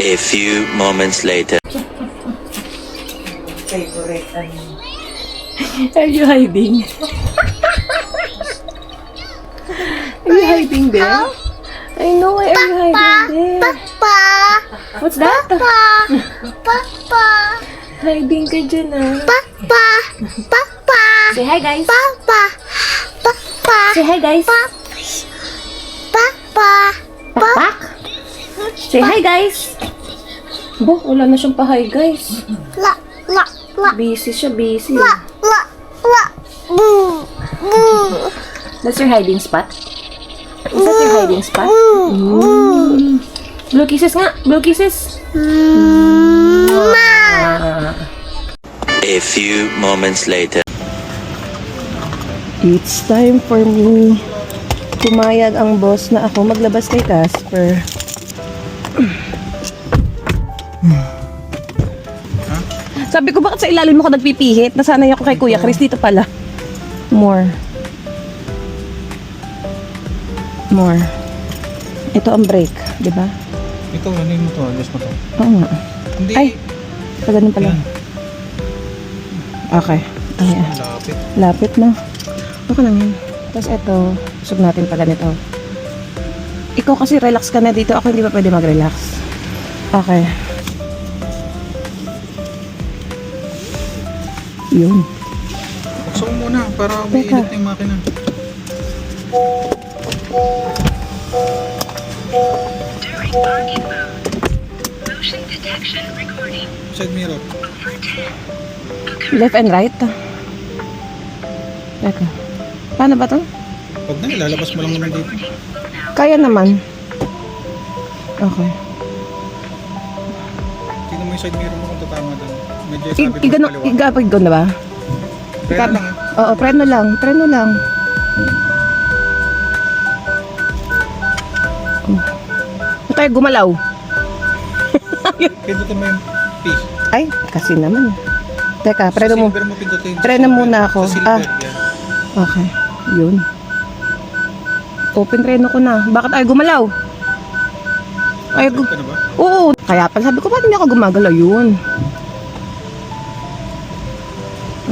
A few moments later. Favorite ano. Are you hiding? Are you hiding there? I know, why are you hiding there? Papa! What's that? Papa! Hiding ka dyan ah. Papa! Papa! Say hi guys. Papa! Papa! Say hi guys. Papa! Pak. Say hi guys. Bo, wala na siyang pa-hi guys. La! La! La! Busy siya, busy. La! La! La! Boo! Boo! That's your hiding spot? Is that your hiding spot? Mm. Blue kisses nga. Blue kisses. A few moments later. It's time for me. Pumayag ang boss na ako maglabas kay Casper. Sabi ko, bakit sa ilalim mo ko nagpipihit? Nasanay ako kay Kuya Chris. Dito pala. More. More. Ito ang break, di ba? Ito, ano yung to? Adjust mo to? Oo nga. Hindi. Ay! Sa ganun pala. Yan. Okay. Ayan. Lapit. Lapit na. Okay lang yun. Tapos ito, usog natin pa ganito. Ikaw kasi relax ka na dito. Ako hindi pa pwede mag-relax. Okay. Yun. Buksan mo muna para may Teka. init na yung makina. During parking mode, motion detection recording Side mirror. over 10. Left and right. Teka. Paano ba to? Pag na, ilalabas mo lang naman dito. Kaya naman. Okay. Tingnan mo yung side mirror mo kung tatama doon. Medyo sabi mo Igano, kaliwa. igapag ko na ba? Preno lang Oo, preno lang. Preno lang. Oh. Ba't tayo gumalaw? Pindutin mo yung P. Ay, kasi naman. Teka, preno mo. Sa silver mo pindutin. Preno muna ako. Sa silver, Ah. yan. Okay. Yun. Open preno ko na. Bakit ay gumalaw? Ay, Trip ka na ba? oo. Kaya pala sabi ko, ba't hindi ako gumagalaw? Yun.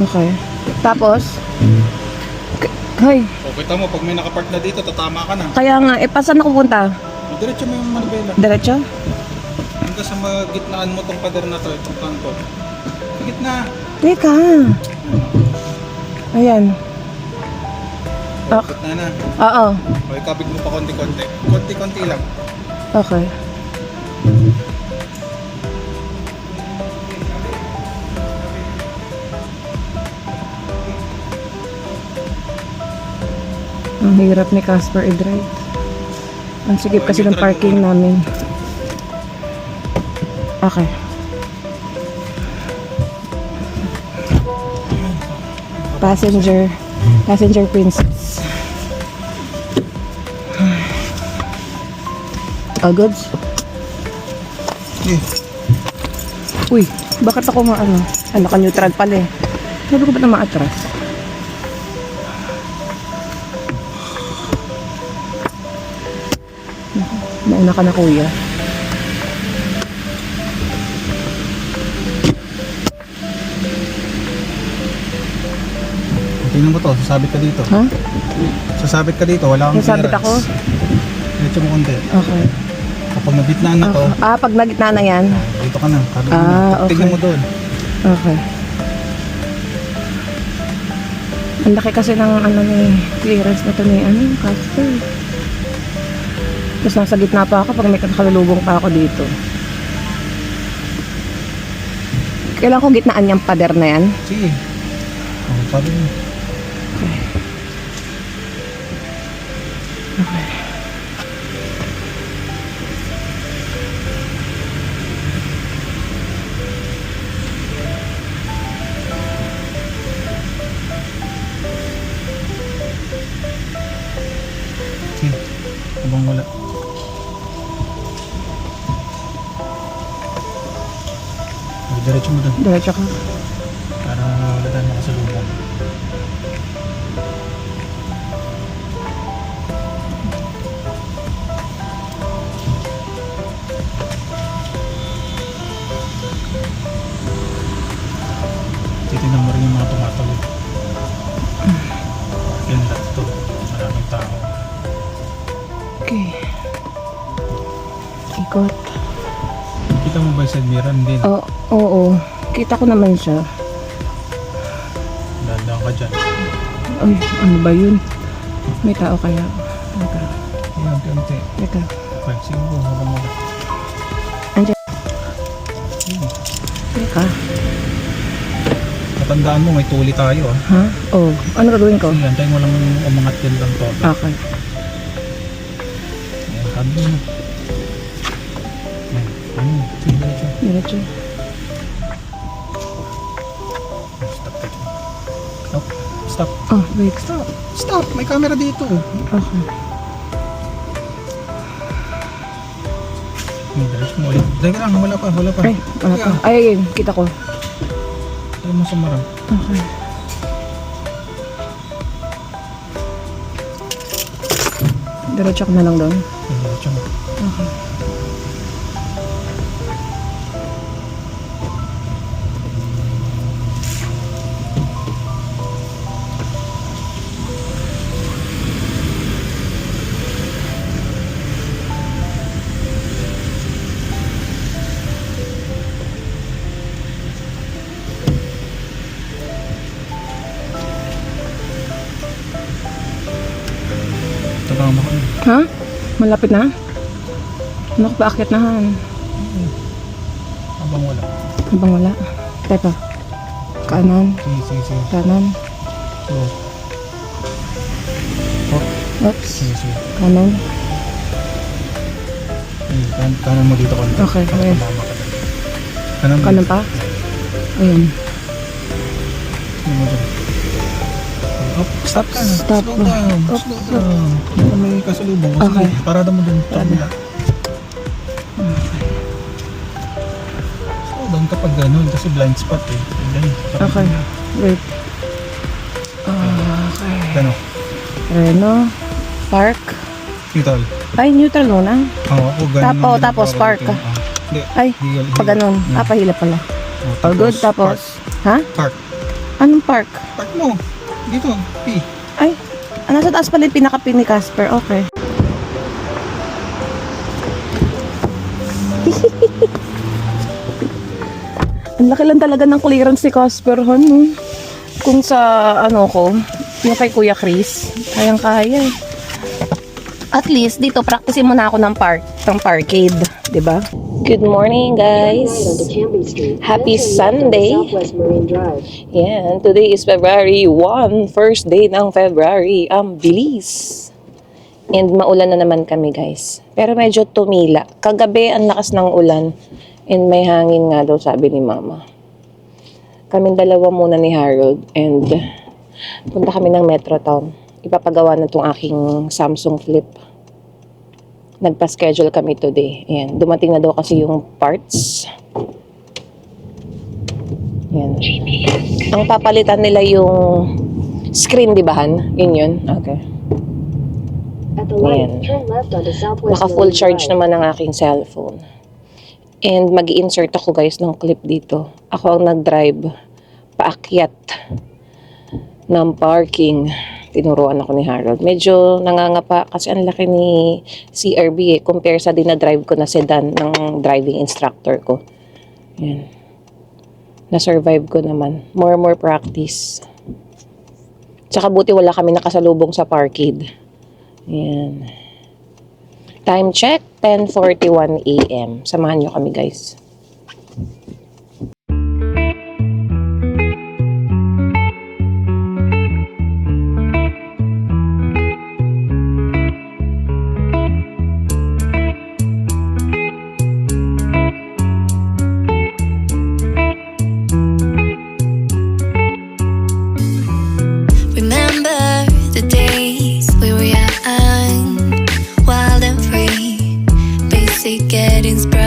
Okay. Tapos? Hay, O, kita mo, pag may nakapark na dito, tatama ka na. kaya nga, saan ako punta? Diretso mo yung manibela. Diretso? Hanggang sa magitnaan mo tong pader na to, itong kanto. Sa gitna. Teka. Ayan. Gitna na. Oo. O, ikabig mo pa konti-konti. Konti-konti lang. Okay. Ang hirap ni Casper i-drive. Ang sigip kasi ng parking namin. Okay. Passenger princess. All goods? Uy, bakit ako ano ka neutral pala eh. Sabi ko ba't na maatras? Mauna ka na kuya. Tingnan mo to, sasabit ka dito. Ha? Sasabit ka dito, wala kang Sasabit clearance. ako? Diretso mo konti. Okay. Kapag nabitnaan na to, Pag nagitna na yan? dito ka na. Sabi mo Ah, na. Tingnan okay. mo doon. Okay. Ang laki kasi ng clearance na to ni Casper. Tapos nasa gitna pa ako pag may kakalulubong pa ako dito. Kailangan ko gitnaan yung pader na yan. Sige. Sabi mo. Okay. Sige. Habang wala. Diretso mo doon. Diretso ka. Para wala tayong makasalubong. Titignan mo rin yung mga tumatawid. Yan lahat to. Maraming tao. Okay. Ikot. Kita mo ba yung side mirror? Hindi na. Oo. Kita ko naman siya. Dahan-dahan ka dyan. Ay, ano ba yun? May tao kaya? Teka. Yan, unti-unti. Teka. Okay, sige po. Habang wala. Andiyan. Sige. Teka. Matandaan mo, may tuli tayo ah. Ha? Oh. Ano gagawin ko? Sige, antayin mo lang umangat din lang to. Okay. Ayan, sabi mo. Ayan, ano? Sige, diretso. Diretso. Stop, take. Stop. Stop. Oh, wait. Stop. Stop. May camera dito. Okay. Diretso mo ulit. Teka lang, wala pa, wala pa. Ay, wala pa. Ay, ayun. Kita ko. Tayo mo sumarang. Okay. Diretso ko na lang doon. Diretso mo. Okay. Tabang mo ka. Ha? Malapit na? Ano ko pa akyat na han? Habang wala. Habang wala. Teka. Kanan. Sige, sige, sige. Kanan. Slow. Oh, Oops. sige, sige. Kanan. Kanan mo dito konti. Okay, Para okay. tumama ka dun. Kanan mo. Kanan pa? Ayun. Kanan mo dun. Up, stop ka. Stop. Slow down. Up, Slow down. Baka may kasalubong. Okay. Sige, parada mo dun. Parada. Slow down kapag ganun kasi blind spot eh. Okay. Wait. Okay. Gano'n. Reno. Park. Neutral. Ay, neutral muna. Oo, ako ganun. Tapos park ka. Hindi. Ay, Higil, pag ganun. Yeah. Pahila pala. Oh, All good. Tapos, ha? Park. Anong park? Park mo. Dito. P. Ay, nasa taas pala yung pinaka-pin ni Casper. Okay. Ang laki lang talaga ng clearance ni Casper, no? Kung sa, ko, yung kay Kuya Chris, kayang-kaya eh. At least, dito, practicein muna ako ng parkade, di ba? Good morning, guys! Happy Sunday! Yan, today is February 1, first day ng February. Ang bilis! And maulan na naman kami, guys. Pero medyo tumila. Kagabi, ang lakas ng ulan. And may hangin nga daw, sabi ni Mama. Kaming dalawa muna ni Harold. And punta kami ng Metro Town. Ipapagawa na itong aking Samsung Flip. Nagpa-schedule kami today. Ayan. Dumating na daw kasi yung parts. Ayan. Ang papalitan nila yung screen, di ba, Han? Yun. Okay. Ayan. Naka full charge naman ang aking cellphone. And mag-i-insert ako, guys, ng clip dito. Ako ang nag-drive paakyat ng parking. Tinuruan ako ni Harold. Medyo nangangapa kasi ang laki ni CRV compare sa dinadrive ko na sedan ng driving instructor ko. Yan. Na-survive ko naman. More practice. Tsaka buti wala kami nakasalubong sa parkade. Yan. Time check, 10:41 a.m. Samahan nyo kami, guys. Remember the days we were young, wild and free, basic getting sprung.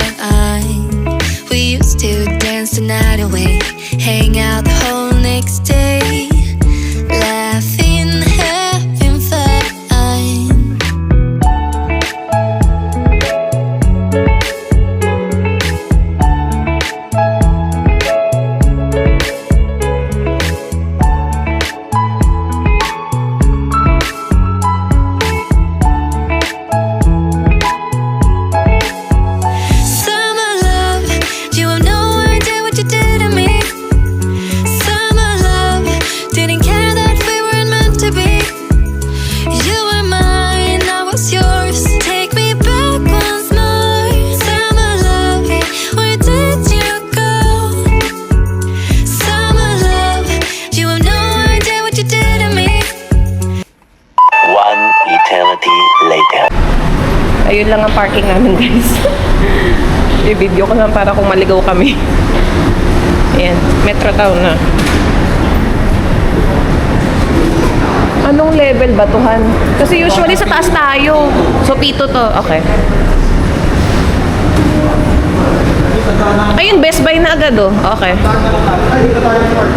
We used to dance the night away, hang out the whole next day, laughing, having fun. Summer love, you have no idea what you did to me. Summer love, didn't care that we weren't meant to be. You were mine, I was yours. Take me back once more. Summer love, where did you go? Summer love, you have no idea what you did to me. One eternity later. Ayun lang ang parking namin, guys. I-video ko lang para kung maligaw kami. Ayan, Metro Town na. Anong level ba to, Han? Kasi usually sa taas tayo. So, pito to. Okay. Ayun, Best Buy na agad, oh. Okay.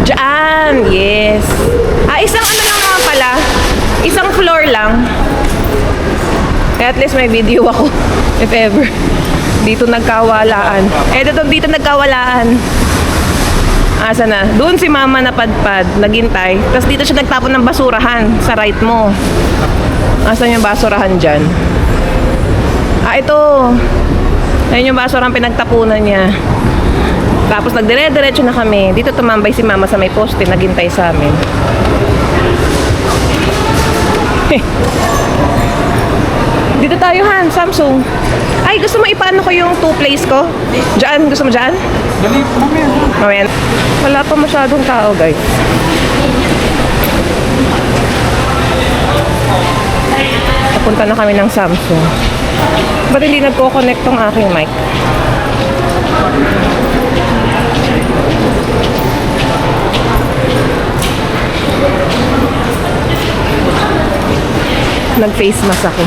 Diyan, yes. Isang ano lang nga pala. Isang floor lang. Kaya at least may video ako. If ever. Dito nagkawalaan. Dito nagkawalaan. Asa na? Doon si mama napadpad, naghintay. Tapos dito siya nagtapon ng basurahan sa right mo. Asan yung basurahan dyan? Ito. Ayun yung basurahan pinagtapunan niya. Tapos nagdire-diretso na kami. Dito tumambay si mama sa may poste, naghintay sa amin. Dito tayo, Han, Samsung. Ay, gusto mo ipaano ko yung 2 place ko? Diyan, gusto mo diyan? Dali, mamaya. Mamaya. Wala pa masyadong tao, guys. Napunta na kami ng Samsung. Ba't hindi nagko-connect tong aking mic? Nag-face mask ako.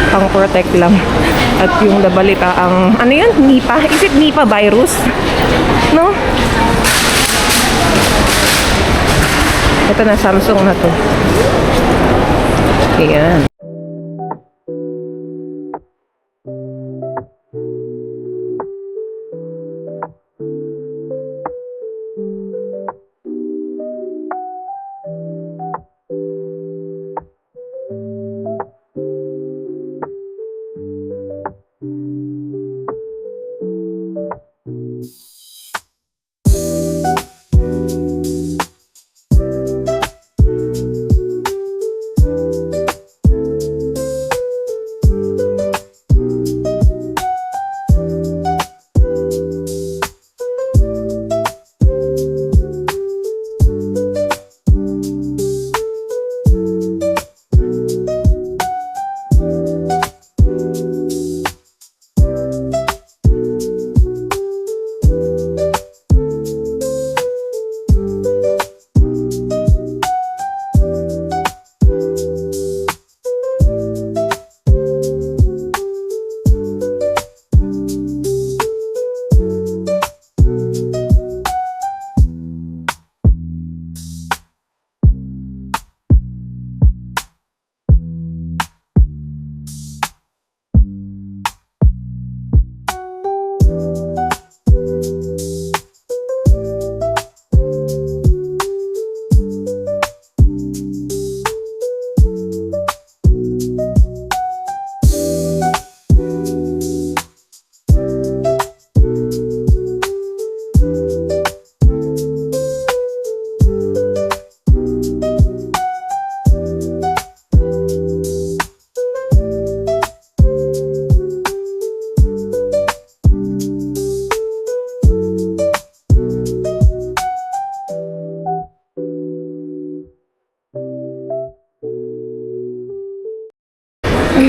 Pang-protect lang. At yung nabalita ang, ano yan? Nipah? Is it Nipah virus? No? Ito na, Samsung na to. Ayan.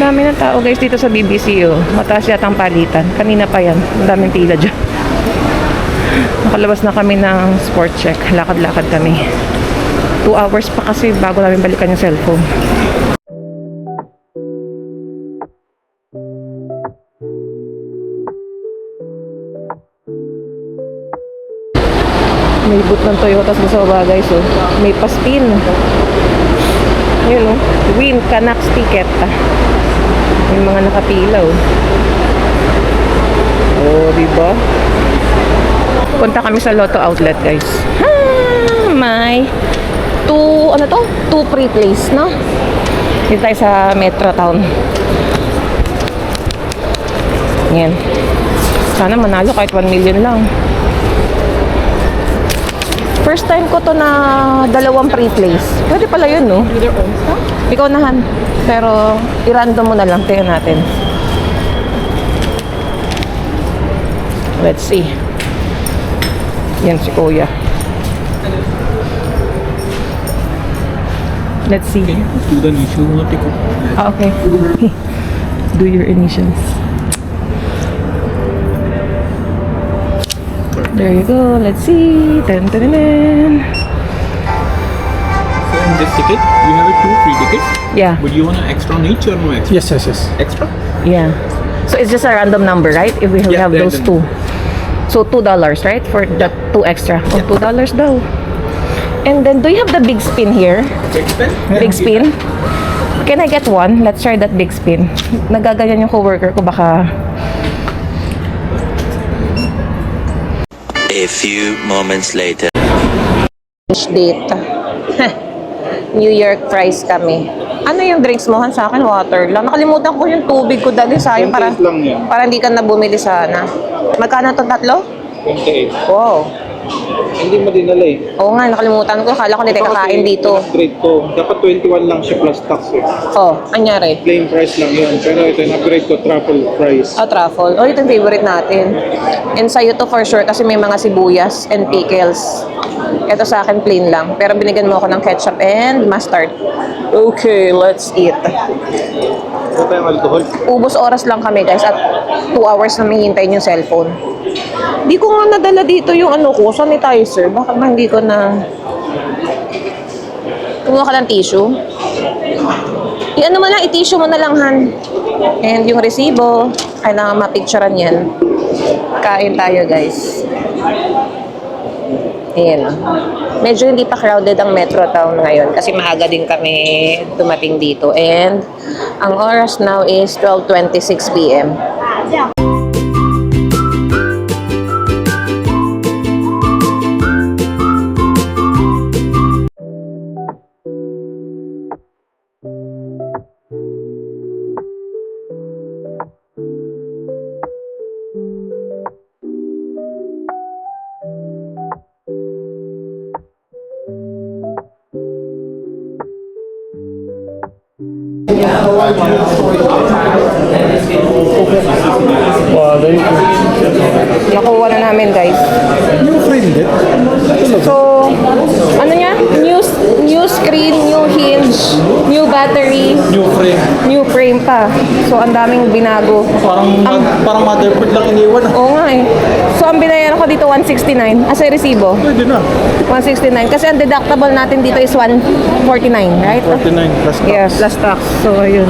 dami ng tao guys dito sa BBC oh. Mataas yata ang palitan. Kanina pa yan. Ang daming pila dyan. Nakalabas na kami ng sport check. Lakad-lakad kami. 2 hours pa kasi bago namin balikan yung cellphone. May boot ng Toyota sa baba guys oh. May paspin. Yun oh. Win Canucks ticket. May mga nakapila oh. Oh, diba? Punta kami sa Lotto Outlet guys. May 2 free place, no? Dito tayo sa Metro Town. Yan. Sana manalo kahit 1 million lang. First time ko to na 2 free place. Pwede pala yun, no? Ikaw nahan. Pero, i-random mo na lang. Tingnan natin. Let's see. Yan si Kuya. Let's see. Okay, do the initial mo ticket. Ah, okay. Do your initials. There you go. Let's see. Dun, dun, dun, dun. So in this ticket, you have 2 free tickets. Yeah. But you want an extra on each or no extra? Yes. Extra? Yeah. So it's just a random number, right? If we Yeah, have those random. 2. So $2, right? For the 2 extra. Oh, $2 daw. And then, do you have the big spin here? Big spin? Big spin? Can I get one? Let's try that big spin. Nagaganyan yung coworker ko, baka... A few moments later. Date. New York fries kami. Ano yung drinks mo? Han, sa akin, water lang. Nakalimutan ko yung tubig ko dali sayang para, 28 lang yan. para hindi ka na bumili sana. Magkano itong tatlo? 28. Wow. Hindi mo dinala eh. Oo nga, nakalimutan ko. Akala ko hindi tayo kakain dito. Upgrade ko. Dapat 21 lang siya plus tax eh. Oh, anyari? Plain price lang yun. Pero ito yung upgrade ko, truffle price. Oh, truffle. Oh, ito yung favorite natin. And sa'yo to for sure kasi may mga sibuyas and pickles. Ito sa akin plain lang. Pero binigyan mo ako ng ketchup and mustard. Okay, let's eat. Ito tayong alcohol. Ubos oras lang kami guys at 2 hours na may hintayin yung cellphone. Di ko nga nadala dito yung ano ko, sanitizer. Bakit ba hindi ko na... Kumuha ka ng tissue. I-ano mo lang, i-tissue mo na lang, Han. And yung resibo, kailangan mapicturean yan. Kain tayo, guys. Ayan. Medyo hindi pa crowded ang Metro Town ngayon kasi maaga din kami dumating dito. And ang oras now is 12:26 p.m. Nakuha na namin, guys. New friend it. So, ano niya? New screen, new hinge, new battery, New friend. new frame pa. So, ang daming binago. Parang motherboard lang iniwan. Oo nga eh. So, ang binayaran ko dito, 169. As a resibo, Pwede na. 169. Kasi ang deductible natin dito is 149, right? 49 plus tax. Yes, plus tax. So, ayun.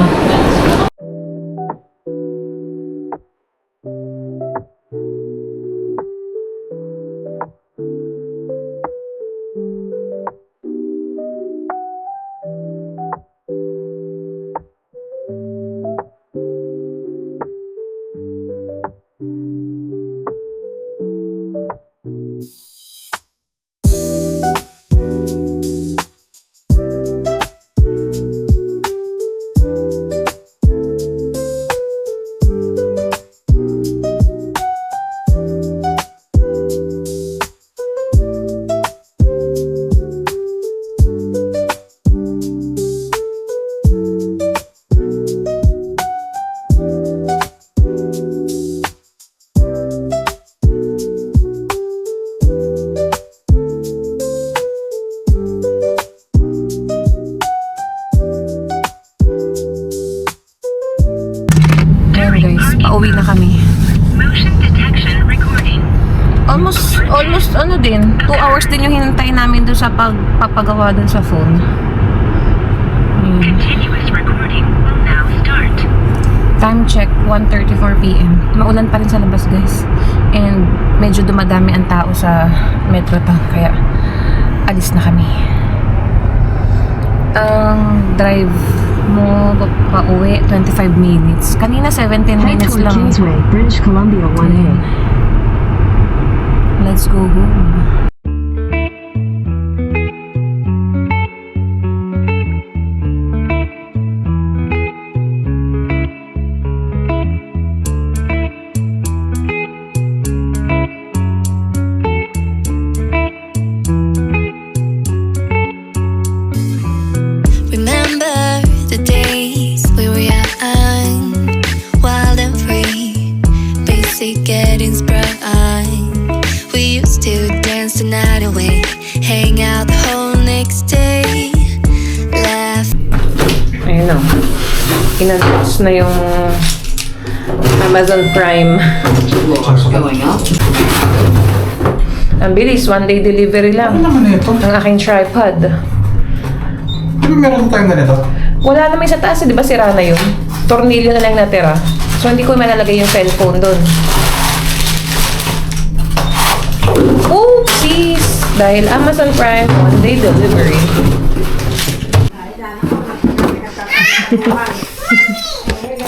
Almost ano din, 2 hours din yung hinintay namin doon sa pagpapagawa doon sa phone. Continuous recording will now start. Time check, 1:34 p.m. Maulan pa rin sa labas, guys. And medyo dumadami ang tao sa Metro Town, kaya alis na kami. Ang drive mo pa uwi, 25 minutes. Kanina 17 minutes lang. Kingsway, British Columbia 1A. Let's go home. Remember the days we were young, wild and free, basic getting sprung. We used to dance the night away, hang out the whole next day, laugh. Ayun o. Inannounce na yung Amazon Prime. Ang bilis, 1-day delivery lang. Ano naman ito? Ang aking tripod. Di ba meron tayong ganito? Wala naman sa taas, di ba sira na yun? Tornilyo na lang natira. So hindi ko malalagay yung cellphone doon. Oopsies! Dahil Amazon Prime, 1-day delivery.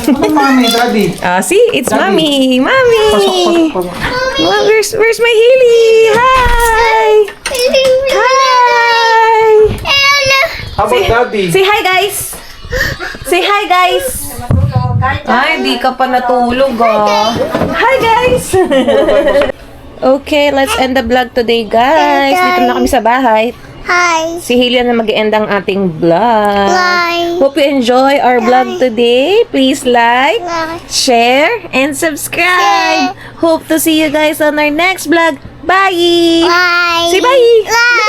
Ano mami, daddy? See? It's Daddy. Mommy! Mommy! Pasok. Well, where's my Haley? Hi! Hi! How about daddy? Say hi, guys! Say hi, guys! Ay, di ka pa natulog, ah. Hi, guys! Okay, let's end the vlog today, guys. Dito na kami sa bahay. Hi. Si Hailey na mag-end ang ating vlog. Bye. Hope you enjoy our vlog today. Please like, Bye. share, and subscribe. Hope to see you guys on our next vlog. Bye! Bye. Say bye! Bye.